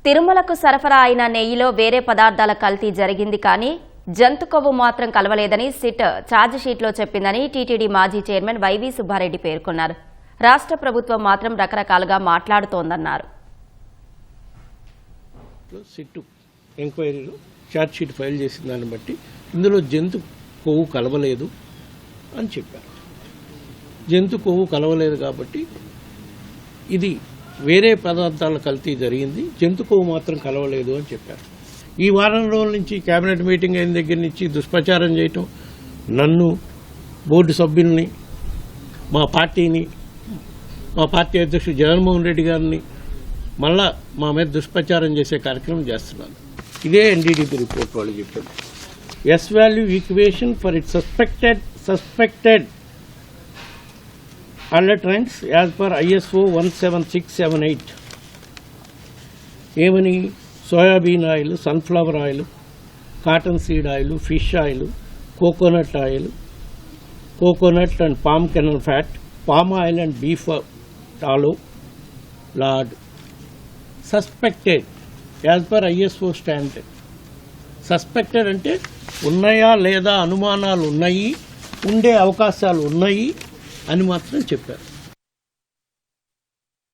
తిరుమలకు సరఫరా అయిన నెయ్యిలో వేరే పదార్థాల కల్తీ జరిగింది కానీ జంతు కొవ్వు మాత్రం కలవలేదని సిట్ ఛార్జిషీట్లో చెప్పిందని టీటీడీ మాజీ చైర్మన్ వైవీ సుబ్బారెడ్డి పేర్కొన్నారు. రాష్ట్ర ప్రభుత్వం మాత్రం రకరకాలుగా మాట్లాడుతోందన్నారు. సిట్ ఎంక్వైరీలో ఛార్జ్షీట్ ఫైల్ చేసిన దాన్ని బట్టి ఇందులో జంతు కొవ్వు కలవలేదు అని చెప్పారు. జంతు కొవ్వు కలవలేదు కాబట్టి ఇది వేరే పదార్థాల కల్తీ జరిగింది, జంతు కొవ్వు మాత్రం కలవలేదు అని చెప్పారు. ఈ వారం రోజుల నుంచి కేబినెట్ మీటింగ్ అయిన దగ్గర నుంచి దుష్ప్రచారం చేయటం, నన్ను, బోర్డు సభ్యుల్ని, మా పార్టీని, మా పార్టీ అధ్యక్షుడు జగన్మోహన్ రెడ్డి గారిని మళ్ళా మా మీద దుష్ప్రచారం చేసే కార్యక్రమం చేస్తున్నారు. ఇదే ఎన్డీడీపీ రిపోర్ట్ వాళ్ళు చెప్పారు. S value equation for it suspected adulterants as per ISO 17678 ఏమని soybean oil, sunflower oil, cotton seed oil, fish oil, coconut oil, coconut and palm kernel fat, palm oil and beef tallow lard suspected as per ISO standard. Suspected అంటే ఉన్నాయా లేదా అనుమానాలు ఉన్నాయి, ఉండే అవకాశాలు ఉన్నాయి అని మాత్రం చెప్పారు.